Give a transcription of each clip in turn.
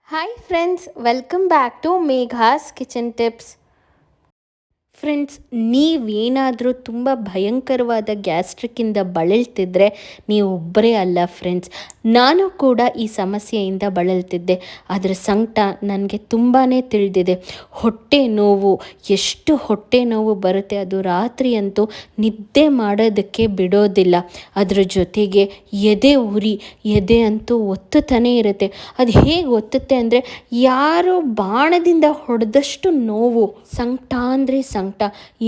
Hi friends, welcome back to Megha's Kitchen Tips. Friends, ನೀವೇನಾದರೂ ತುಂಬ ಭಯಂಕರವಾದ ಗ್ಯಾಸ್ಟ್ರಿಕ್ಕಿಂದ ಬಳಲ್ತಿದ್ರೆ ನೀವೊಬ್ಬರೇ ಅಲ್ಲ ಫ್ರೆಂಡ್ಸ್. ನಾನು ಕೂಡ ಈ ಸಮಸ್ಯೆಯಿಂದ ಬಳಲ್ತಿದ್ದೆ. ಅದರ ಸಂಕಟ ನನಗೆ ತುಂಬಾ ತಿಳಿದಿದೆ. ಹೊಟ್ಟೆ ನೋವು, ಎಷ್ಟು ಹೊಟ್ಟೆ ನೋವು ಬರುತ್ತೆ, ಅದು ರಾತ್ರಿ ಅಂತೂ ನಿದ್ದೆ ಮಾಡೋದಕ್ಕೆ ಬಿಡೋದಿಲ್ಲ. ಅದರ ಜೊತೆಗೆ ಎದೆ ಉರಿ, ಎದೆ ಅಂತೂ ಒತ್ತುತ್ತಾನೇ ಇರುತ್ತೆ. ಅದು ಹೇಗೆ ಒತ್ತುತ್ತೆ ಅಂದರೆ ಯಾರೋ ಬಾಣದಿಂದ ಹೊಡೆದಷ್ಟು ನೋವು. ಸಂಕಟ ಅಂದರೆ ಸಂಕಟ,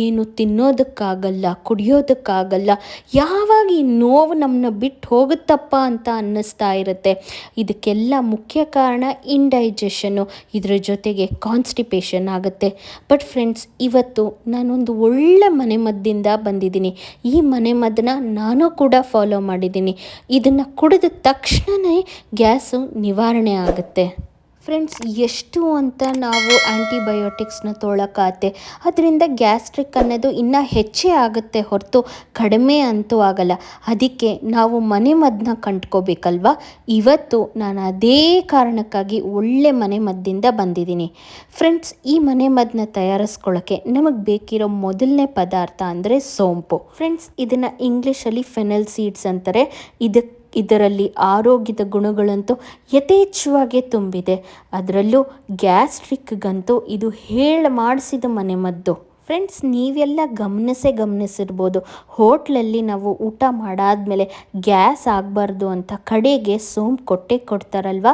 ಏನು ತಿನ್ನೋದಕ್ಕಾಗಲ್ಲ, ಕುಡಿಯೋದಕ್ಕಾಗಲ್ಲ. ಯಾವಾಗ ಈ ನೋವು ನಮ್ಮನ್ನ ಬಿಟ್ಟು ಹೋಗುತ್ತಪ್ಪ ಅಂತ ಅನ್ನಿಸ್ತಾ ಇರುತ್ತೆ. ಇದಕ್ಕೆಲ್ಲ ಮುಖ್ಯ ಕಾರಣ ಇಂಡೈಜೆಷನ್ನು, ಇದರ ಜೊತೆಗೆ ಕಾನ್ಸ್ಟಿಪೇಷನ್ ಆಗುತ್ತೆ. ಬಟ್ ಫ್ರೆಂಡ್ಸ್, ಇವತ್ತು ನಾನೊಂದು ಒಳ್ಳೆ ಮನೆಮದ್ದಿಂದ ಬಂದಿದ್ದೀನಿ. ಈ ಮನೆಮದ್ದನ್ನ ನಾನು ಕೂಡ ಫಾಲೋ ಮಾಡಿದ್ದೀನಿ. ಇದನ್ನು ಕುಡಿದ ತಕ್ಷಣವೇ ಗ್ಯಾಸು ನಿವಾರಣೆ ಆಗುತ್ತೆ. ಫ್ರೆಂಡ್ಸ್, ಎಷ್ಟು ಅಂತ ನಾವು ಆ್ಯಂಟಿಬಯೋಟಿಕ್ಸ್ನ ತೊಗೊಳಕ್ಕಾಗತ್ತೆ, ಅದರಿಂದ ಗ್ಯಾಸ್ಟ್ರಿಕ್ ಅನ್ನೋದು ಇನ್ನೂ ಹೆಚ್ಚೇ ಆಗುತ್ತೆ ಹೊರತು ಕಡಿಮೆ ಅಂತೂ ಆಗಲ್ಲ. ಅದಕ್ಕೆ ನಾವು ಮನೆಮದ್ದನ್ನ ಕಂಡ್ಕೋಬೇಕಲ್ವ. ಇವತ್ತು ನಾನು ಅದೇ ಕಾರಣಕ್ಕಾಗಿ ಒಳ್ಳೆ ಮನೆಮದ್ದಿಂದ ಬಂದಿದ್ದೀನಿ. ಫ್ರೆಂಡ್ಸ್, ಈ ಮನೆಮದ್ದನ್ನ ತಯಾರಿಸ್ಕೊಳ್ಳೋಕ್ಕೆ ನಮಗೆ ಬೇಕಿರೋ ಮೊದಲನೇ ಪದಾರ್ಥ ಅಂದರೆ ಸೋಂಪು. ಫ್ರೆಂಡ್ಸ್, ಇದನ್ನು ಇಂಗ್ಲೀಷಲ್ಲಿ ಫೆನಲ್ ಸೀಡ್ಸ್ ಅಂತಾರೆ. ಇದರಲ್ಲಿ ಆರೋಗ್ಯದ ಗುಣಗಳಂತೂ ಯಥೇಚ್ಛವಾಗಿ ತುಂಬಿದೆ. ಅದರಲ್ಲೂ ಗ್ಯಾಸ್ಟ್ರಿಕ್ಗಂತೂ ಇದು ಮಾಡಿಸಿದ ಮನೆಮದ್ದು. ಫ್ರೆಂಡ್ಸ್, ನೀವೆಲ್ಲ ಗಮನಿಸಿರ್ಬೋದು, ಹೋಟ್ಲಲ್ಲಿ ನಾವು ಊಟ ಮಾಡಾದ್ಮೇಲೆ ಗ್ಯಾಸ್ ಆಗಬಾರ್ದು ಅಂತ ಕಡೆಗೆ ಸೋಂಪು ಕೊಡ್ತಾರಲ್ವ.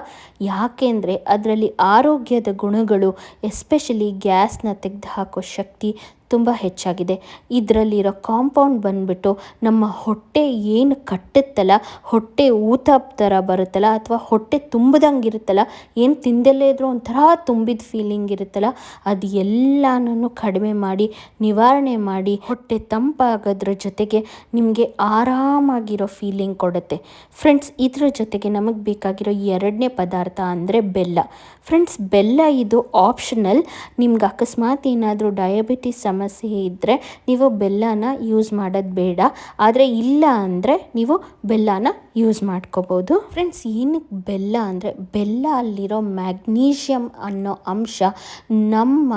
ಯಾಕೆಂದರೆ ಅದರಲ್ಲಿ ಆರೋಗ್ಯದ ಗುಣಗಳು, ಎಸ್ಪೆಷಲಿ ಗ್ಯಾಸ್ನ ತೆಗೆದು ಹಾಕೋ ಶಕ್ತಿ ತುಂಬ ಹೆಚ್ಚಾಗಿದೆ. ಇದರಲ್ಲಿರೋ ಕಾಂಪೌಂಡ್ ಬಂದುಬಿಟ್ಟು ನಮ್ಮ ಹೊಟ್ಟೆ ಏನು ಕಟ್ಟುತ್ತಲ್ಲ, ಹೊಟ್ಟೆ ಊತ ಥರ ಬರುತ್ತಲ್ಲ, ಅಥವಾ ಹೊಟ್ಟೆ ತುಂಬಿದಂಗೆ ಇರುತ್ತಲ್ಲ, ಏನು ತಿಂದಲ್ಲೇ ಇದ್ರೂ ಒಂಥರ ತುಂಬಿದ ಫೀಲಿಂಗ್ ಇರುತ್ತಲ್ಲ, ಅದು ಎಲ್ಲನೂ ಕಡಿಮೆ ಮಾಡಿ, ನಿವಾರಣೆ ಮಾಡಿ, ಹೊಟ್ಟೆ ತಂಪಾಗೋದ್ರ ಜೊತೆಗೆ ನಿಮಗೆ ಆರಾಮಾಗಿರೋ ಫೀಲಿಂಗ್ ಕೊಡುತ್ತೆ. ಫ್ರೆಂಡ್ಸ್, ಇದರ ಜೊತೆಗೆ ನಮಗೆ ಬೇಕಾಗಿರೋ ಎರಡನೇ ಪದಾರ್ಥ ಅಂದರೆ ಬೆಲ್ಲ. ಫ್ರೆಂಡ್ಸ್, ಬೆಲ್ಲ ಇದು ಆಪ್ಷನಲ್. ನಿಮ್ಗೆ ಅಕಸ್ಮಾತ್ ಏನಾದರೂ ಡಯಾಬಿಟಿಸ್ ಸಮಸ್ಯೆ ಇದ್ದರೆ ನೀವು ಬೆಲ್ಲನ ಯೂಸ್ ಮಾಡೋದು ಬೇಡ. ಆದರೆ ಇಲ್ಲ ಅಂದರೆ ನೀವು ಬೆಲ್ಲನ ಯೂಸ್ ಮಾಡ್ಕೋಬೋದು. ಫ್ರೆಂಡ್ಸ್, ಏನಕ್ಕೆ ಬೆಲ್ಲ ಅಂದರೆ ಬೆಲ್ಲ ಅಲ್ಲಿರೋ ಮ್ಯಾಗ್ನೀಷಿಯಮ್ ಅನ್ನೋ ಅಂಶ ನಮ್ಮ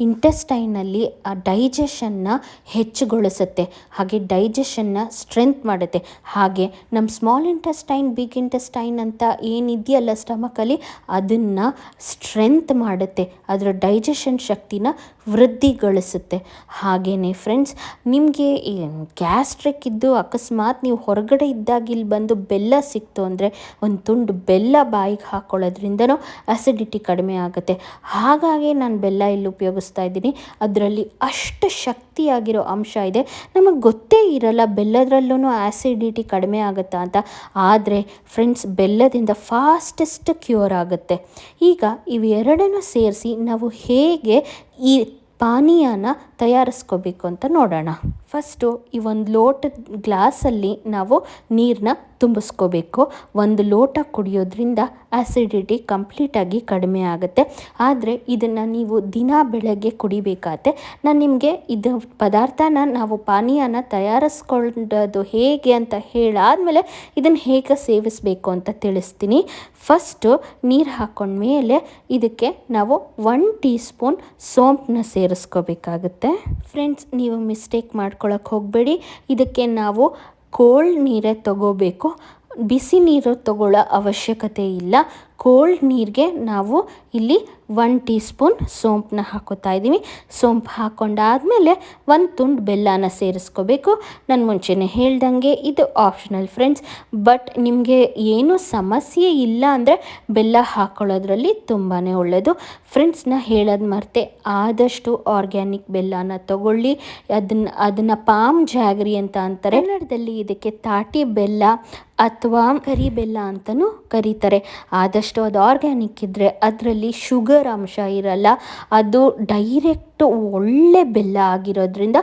ಇಂಟೆಸ್ಟೈನಲ್ಲಿ ಡೈಜೆಷನ್ನ ಹೆಚ್ಚುಗೊಳಿಸುತ್ತೆ, ಹಾಗೆ ಡೈಜೆಷನ್ನ ಸ್ಟ್ರೆಂತ್ ಮಾಡುತ್ತೆ. ಹಾಗೆ ನಮ್ಮ ಸ್ಮಾಲ್ ಇಂಟೆಸ್ಟೈನ್, ಬಿಗ್ ಇಂಟೆಸ್ಟೈನ್ ಅಂತ ಏನಿದೆಯಲ್ಲ ಸ್ಟಮಕಲ್ಲಿ, ಅದನ್ನು ಸ್ಟ್ರೆಂತ್ ಮಾಡುತ್ತೆ, ಅದರ ಡೈಜೆಷನ್ ಶಕ್ತಿನ ವೃದ್ಧಿಗೊಳಿಸುತ್ತೆ. ಹಾಗೆಯೇ ಫ್ರೆಂಡ್ಸ್, ನಿಮಗೆ ಗ್ಯಾಸ್ಟ್ರಿಕ್ ಇದ್ದು ಅಕಸ್ಮಾತ್ ನೀವು ಹೊರಗಡೆ ಇದ್ದಾಗ ಇಲ್ಲಿ ಬಂದು ಬೆಲ್ಲ ಸಿಕ್ತು ಅಂದರೆ ಒಂದು ತುಂಡು ಬೆಲ್ಲ ಬಾಯಿಗೆ ಹಾಕ್ಕೊಳ್ಳೋದ್ರಿಂದನೂ ಅಸಿಡಿಟಿ ಕಡಿಮೆ ಆಗುತ್ತೆ. ಹಾಗಾಗಿ ನಾನು ಬೆಲ್ಲ ಇಲ್ಲಿ ಉಪಯೋಗಿಸ್ತಾ ಇದ್ದೀನಿ. ಅದರಲ್ಲಿ ಅಷ್ಟು ಶಕ್ತಿಯಾಗಿರೋ ಅಂಶ ಇದೆ. ನಮಗೆ ಗೊತ್ತೇ ಇರಲ್ಲ ಬೆಲ್ಲದ್ರಲ್ಲೂ ಆ್ಯಸಿಡಿಟಿ ಕಡಿಮೆ ಆಗುತ್ತಾ ಅಂತ. ಆದರೆ ಫ್ರೆಂಡ್ಸ್, ಬೆಲ್ಲದಿಂದ ಫಾಸ್ಟೆಸ್ಟ್ ಕ್ಯೂರ್ ಆಗುತ್ತೆ. ಈಗ ಇವೆರಡನ್ನು ಸೇರಿಸಿ ನಾವು ಹೇಗೆ ಈ ಪಾನೀಯನ ತಯಾರಿಸ್ಕೋಬೇಕು ಅಂತ ನೋಡೋಣ. ಫಸ್ಟು ಈ ಒಂದು ಲೋಟ ಗ್ಲಾಸಲ್ಲಿ ನಾವು ನೀರನ್ನ ತುಂಬಿಸ್ಕೋಬೇಕು. ಒಂದು ಲೋಟ ಕುಡಿಯೋದ್ರಿಂದ ಆ್ಯಸಿಡಿಟಿ ಕಂಪ್ಲೀಟಾಗಿ ಕಡಿಮೆ ಆಗುತ್ತೆ. ಆದರೆ ಇದನ್ನು ನೀವು ದಿನ ಬೆಳಗ್ಗೆ ಕುಡಿಬೇಕಾಗತ್ತೆ. ನಾನು ನಿಮಗೆ ಇದು ಪದಾರ್ಥನ, ನಾವು ಪಾನೀಯನ ತಯಾರಿಸ್ಕೊಳ್ಳೋದು ಹೇಗೆ ಅಂತ ಹೇಳಾದಮೇಲೆ ಇದನ್ನು ಹೇಗೆ ಸೇವಿಸಬೇಕು ಅಂತ ತಿಳಿಸ್ತೀನಿ. ಫಸ್ಟು ನೀರು ಹಾಕ್ಕೊಂಡ್ಮೇಲೆ ಇದಕ್ಕೆ ನಾವು 1 ಟೀ ಸ್ಪೂನ್ ಸೋಂಪನ್ನ ಸೇರಿಸ್ಕೋಬೇಕಾಗುತ್ತೆ. ಫ್ರೆಂಡ್ಸ್, ನೀವು ಮಿಸ್ಟೇಕ್ ಮಾಡ್ಕೊಳಕ್ಕೆ ಹೋಗಬೇಡಿ. ಇದಕ್ಕೆ ನಾವು ಕೋಲ್ಡ್ ನೀರೇ ತಗೋಬೇಕು, ಬಿಸಿ ನೀರು ತಗೊಳ್ಳೋ ಅವಶ್ಯಕತೆ ಇಲ್ಲ. ಕೋಲ್ಡ್ ನೀರಿಗೆ ನಾವು ಇಲ್ಲಿ 1 ಟೀ ಸ್ಪೂನ್ ಸೋಂಪನ್ನ ಹಾಕೋತಾ ಇದ್ದೀವಿ. ಸೋಂಪು ಹಾಕ್ಕೊಂಡಾದಮೇಲೆ 1 ತುಂಡು ಬೆಲ್ಲನ ಸೇರಿಸ್ಕೋಬೇಕು. ನಾನು ಮುಂಚೆನೇ ಹೇಳ್ದಂಗೆ ಇದು ಆಪ್ಷನಲ್ ಫ್ರೆಂಡ್ಸ್. ಬಟ್ ನಿಮಗೆ ಏನೂ ಸಮಸ್ಯೆ ಇಲ್ಲ ಅಂದರೆ ಬೆಲ್ಲ ಹಾಕ್ಕೊಳ್ಳೋದ್ರಲ್ಲಿ ತುಂಬಾ ಒಳ್ಳೆಯದು. ಫ್ರೆಂಡ್ಸ್ನ ಹೇಳೋದು ಮರ್ತೆ, ಆದಷ್ಟು ಆರ್ಗ್ಯಾನಿಕ್ ಬೆಲ್ಲನ ತಗೊಳ್ಳಿ. ಅದನ್ನು ಪಾಮ್ ಜಾಗರಿ ಅಂತ ಅಂತಾರೆ. ಕನ್ನಡದಲ್ಲಿ ಇದಕ್ಕೆ ತಾಟಿ ಬೆಲ್ಲ ಅಥವಾ ಕರಿ ಬೆಲ್ಲ ಅಂತಲೂ ಕರೀತಾರೆ. ಆದಷ್ಟು ಅದು ಆರ್ಗ್ಯಾನಿಕ್ ಇದ್ದರೆ ಅದರಲ್ಲಿ ಶುಗರ್ ಅಂಶ ಇರಲ್ಲ. ಅದು ಡೈರೆಕ್ಟ್ ಒಳ್ಳೆ ಬೆಲ್ಲ ಆಗಿರೋದ್ರಿಂದ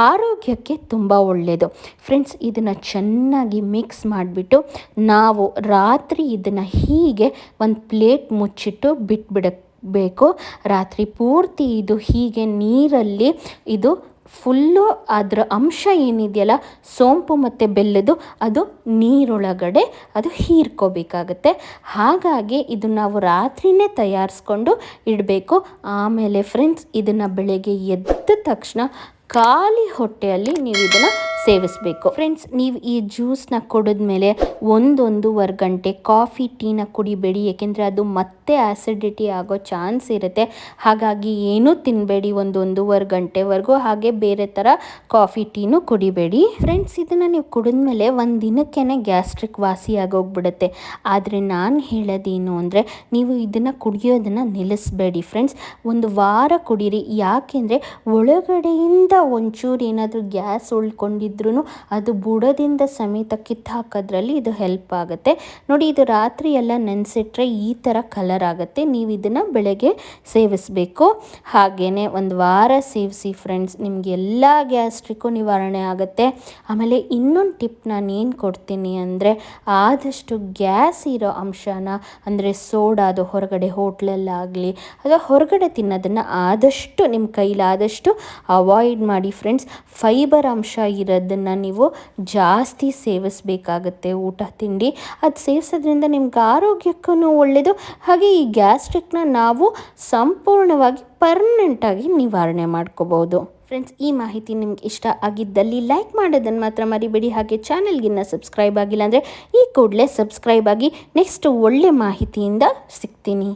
ಆರೋಗ್ಯಕ್ಕೆ ತುಂಬ ಒಳ್ಳೆಯದು. ಫ್ರೆಂಡ್ಸ್, ಇದನ್ನು ಚೆನ್ನಾಗಿ ಮಿಕ್ಸ್ ಮಾಡಿಬಿಟ್ಟು ನಾವು ರಾತ್ರಿ ಇದನ್ನು ಹೀಗೆ ಒಂದು ಪ್ಲೇಟ್ ಮುಚ್ಚಿಟ್ಟು ಬಿಟ್ಬಿಡಬೇಕು. ರಾತ್ರಿ ಪೂರ್ತಿ ಇದು ಹೀಗೆ ನೀರಲ್ಲಿ ಇದು ಫುಲ್ಲು ಅದರ ಅಂಶ ಏನಿದೆಯಲ್ಲ ಸೋಂಪು ಮತ್ತು ಬೆಲ್ಲದ್ದು ಅದು ನೀರೊಳಗಡೆ ಅದು ಹೀರ್ಕೋಬೇಕಾಗತ್ತೆ. ಹಾಗಾಗಿ ಇದು ನಾವು ರಾತ್ರಿಯೇ ತಯಾರಿಸ್ಕೊಂಡು ಇಡಬೇಕು. ಆಮೇಲೆ ಫ್ರೆಂಡ್ಸ್, ಇದನ್ನು ಬೆಳಗ್ಗೆ ಎದ್ದ ತಕ್ಷಣ ಖಾಲಿ ಹೊಟ್ಟೆಯಲ್ಲಿ ನೀವು ಇದನ್ನು ಸೇವಿಸಬೇಕು. ಫ್ರೆಂಡ್ಸ್, ನೀವು ಈ ಜ್ಯೂಸನ್ನ ಕುಡಿದ್ಮೇಲೆ 1-1.5 ಗಂಟೆ ಕಾಫಿ ಟೀನ ಕುಡಿಬೇಡಿ, ಏಕೆಂದರೆ ಅದು ಮತ್ತೆ ಆ್ಯಸಿಡಿಟಿ ಆಗೋ ಚಾನ್ಸ್ ಇರುತ್ತೆ. ಹಾಗಾಗಿ ಏನೂ ತಿನ್ನಬೇಡಿ 1-1.5 ಗಂಟೆವರೆಗೂ. ಹಾಗೆ ಬೇರೆ ಥರ ಕಾಫಿ ಟೀನೂ ಕುಡಿಬೇಡಿ. ಫ್ರೆಂಡ್ಸ್, ಇದನ್ನು ನೀವು ಕುಡಿದ್ಮೇಲೆ ಒಂದು ದಿನಕ್ಕೇ ಗ್ಯಾಸ್ಟ್ರಿಕ್ ವಾಸಿಯಾಗೋಗ್ಬಿಡುತ್ತೆ. ಆದರೆ ನಾನು ಹೇಳೋದೇನು ಅಂದರೆ, ನೀವು ಇದನ್ನು ಕುಡಿಯೋದನ್ನು ನಿಲ್ಲಿಸಬೇಡಿ ಫ್ರೆಂಡ್ಸ್. ಒಂದು ವಾರ ಕುಡೀರಿ. ಯಾಕೆಂದರೆ ಒಳಗಡೆಯಿಂದ ಒಂಚೂರು ಏನಾದರೂ ಗ್ಯಾಸ್ ಉಳ್ಕೊಂಡಿದ್ರೂ ಅದು ಬುಡದಿಂದ ಸಮೇತ ಕಿತ್ತಾಕೋದ್ರಲ್ಲಿ ಇದು ಹೆಲ್ಪ್ ಆಗುತ್ತೆ. ನೋಡಿ, ಇದು ರಾತ್ರಿ ಎಲ್ಲ ನೆನೆಸಿಟ್ರೆ ಈ ಥರ ಕಲರ್ ಆಗುತ್ತೆ. ನೀವು ಇದನ್ನು ಬೆಳಗ್ಗೆ ಸೇವಿಸಬೇಕು. ಹಾಗೆಯೇ ಒಂದು ವಾರ ಸೇವಿಸಿ ಫ್ರೆಂಡ್ಸ್, ನಿಮಗೆ ಎಲ್ಲ ಗ್ಯಾಸ್ಟ್ರಿಕ್ಕು ನಿವಾರಣೆ ಆಗುತ್ತೆ. ಆಮೇಲೆ ಇನ್ನೊಂದು ಟಿಪ್ ನಾನು ಏನು ಕೊಡ್ತೀನಿ ಅಂದರೆ, ಆದಷ್ಟು ಗ್ಯಾಸ್ ಇರೋ ಅಂಶನ ಅಂದರೆ ಸೋಡಾದು ಹೊರಗಡೆ ಹೋಟ್ಲಲ್ಲಾಗಲಿ ಅಥವಾ ಹೊರಗಡೆ ತಿನ್ನೋದನ್ನು ಆದಷ್ಟು ನಿಮ್ಮ ಕೈಲಾದಷ್ಟು ಅವಾಯ್ಡ್ ಮಾಡಿ ಫ್ರೆಂಡ್ಸ್. ಫೈಬರ್ ಅಂಶ ಇರೋದನ್ನು ನೀವು ಜಾಸ್ತಿ ಸೇವಿಸಬೇಕಾಗತ್ತೆ. ಊಟ ತಿಂಡಿ ಅದು ಸೇವಿಸೋದ್ರಿಂದ ನಿಮ್ಗೆ ಆರೋಗ್ಯಕ್ಕೂ ಒಳ್ಳೆಯದು. ಹಾಗೆ ಈ ಗ್ಯಾಸ್ಟ್ರಿಕ್ನ ನಾವು ಸಂಪೂರ್ಣವಾಗಿ ಪರ್ಮನೆಂಟಾಗಿ ನಿವಾರಣೆ ಮಾಡ್ಕೋಬೋದು. ಫ್ರೆಂಡ್ಸ್, ಈ ಮಾಹಿತಿ ನಿಮ್ಗೆ ಇಷ್ಟ ಆಗಿದ್ದಲ್ಲಿ ಲೈಕ್ ಮಾಡೋದನ್ನು ಮಾತ್ರ ಮರಿಬೇಡಿ. ಹಾಗೆ ಚಾನಲ್ಗಿನ್ನ ಸಬ್ಸ್ಕ್ರೈಬ್ ಆಗಿಲ್ಲ ಅಂದರೆ ಈ ಕೂಡಲೇ ಸಬ್ಸ್ಕ್ರೈಬ್ ಆಗಿ. ನೆಕ್ಸ್ಟ್ ಒಳ್ಳೆ ಮಾಹಿತಿಯಿಂದ ಸಿಗ್ತೀನಿ.